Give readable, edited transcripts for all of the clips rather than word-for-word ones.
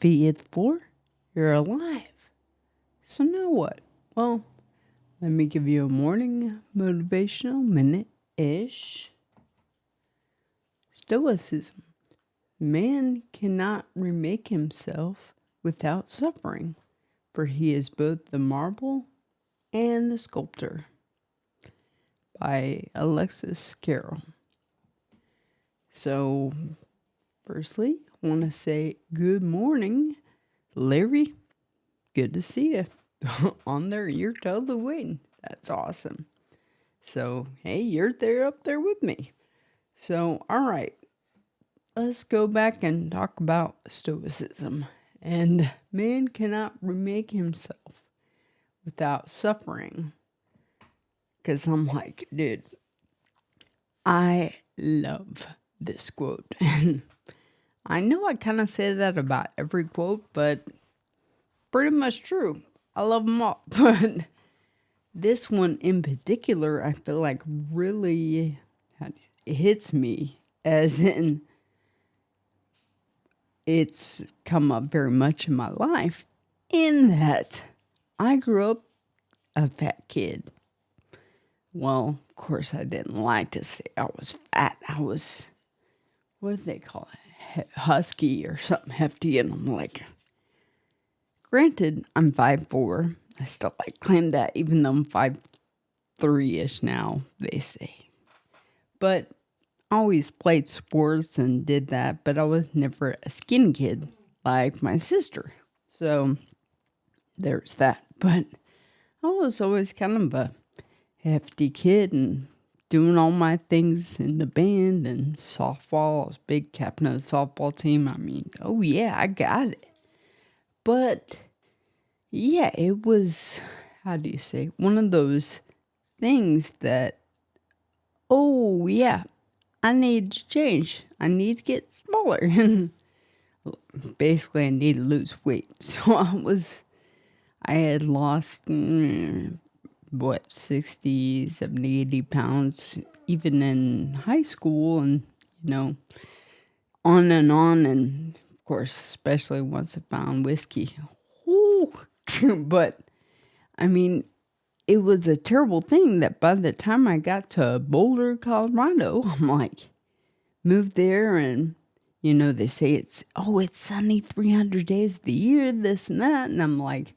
feet hit the floor, you're alive. So now what? Well, let me give you a morning motivational minute-ish. Stoicism. Man cannot remake himself without suffering, for he is both the marble and the sculptor. By Alexis Carrell. So, firstly, I want to say good morning, Larry. Good to see you on there. You're totally waiting. That's awesome. So, hey, you're there up there with me. So, all right, let's go back and talk about Stoicism. And man cannot remake himself without suffering. Because I'm like, dude, I love this quote. And I know I kind of say that about every quote, but pretty much true. I love them all. But this one in particular, I feel like really hits me, as in it's come up very much in my life, in that I grew up a fat kid. Well, of course, I didn't like to say I was fat. I was, what do they call it? Husky or something hefty. And I'm like, granted, I'm 5'4". I still claim that, even though I'm 5'3"-ish now, they say. But I always played sports and did that, but I was never a skinny kid like my sister. So there's that. But I was always kind of a hefty kid and doing all my things in the band and softball. I was big captain of the softball team. I mean, oh yeah, I got it. But yeah, it was, how do you say, one of those things that, oh yeah, I need to change. I need to get smaller. And basically I need to lose weight. So I had lost 60, 70, 80 pounds, even in high school, and, on. And of course, especially once I found whiskey. But, I mean, it was a terrible thing that by the time I got to Boulder, Colorado, I'm like, moved there, and, they say it's sunny 300 days of the year, this and that, and I'm like,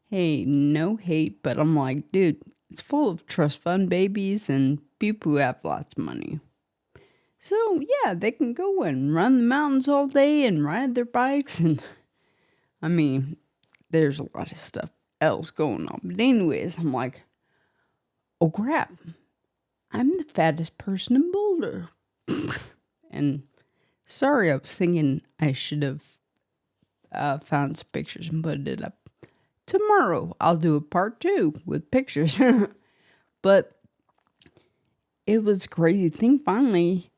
hey, no hate, but I'm like, dude, it's full of trust fund babies and people who have lots of money. So, yeah, they can go and run the mountains all day and ride their bikes. And, I mean, there's a lot of stuff else going on. But anyways, I'm like, oh, crap. I'm the fattest person in Boulder. And sorry, I was thinking I should have found some pictures and put it up. Tomorrow, I'll do a part 2 with pictures. But it was a crazy thing. Finally,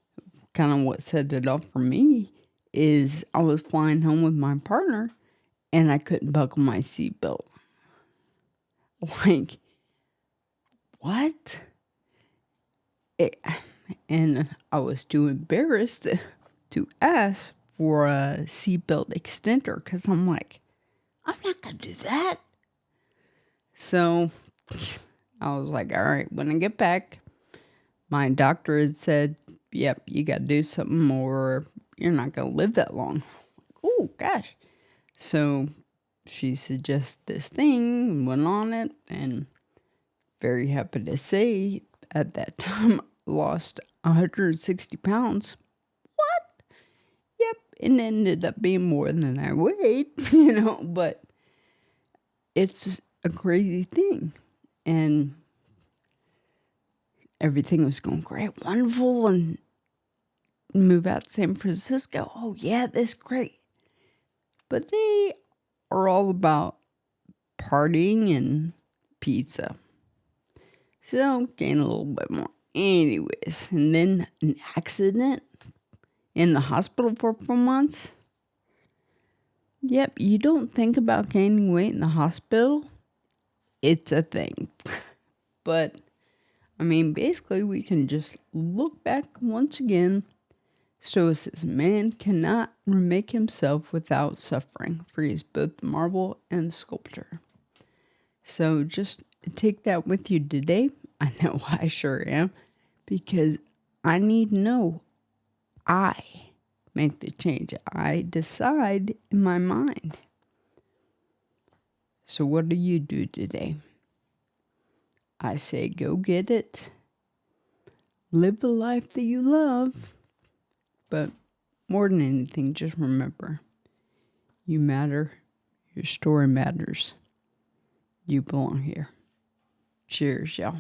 kind of what set it off for me is I was flying home with my partner and I couldn't buckle my seatbelt. Like, what? And I was too embarrassed to ask for a seatbelt extender because I'm like, I'm not going to do that. So I was like, all right, when I get back, my doctor had said, yep, you got to do something or you're not going to live that long. Oh, gosh. So she suggested this thing and went on it. And very happy to say at that time, I lost 160 pounds. What? Yep. It ended up being more than I weighed, but it's a crazy thing. And everything was going great, wonderful, and move out to San Francisco. Oh, yeah, this is great. But they are all about partying and pizza. So, gain a little bit more. Anyways, and then an accident in the hospital for 4 months. Yep, you don't think about gaining weight in the hospital. It's a thing. But, I mean, basically we can just look back once again Stoicism. Man cannot remake himself without suffering, for he is both the marble and the sculptor. So just take that with you today. I know I sure am, because I need to know I make the change. I decide in my mind. So what do you do today? I say go get it. Live the life that you love. But more than anything, just remember, you matter. Your story matters. You belong here. Cheers, y'all.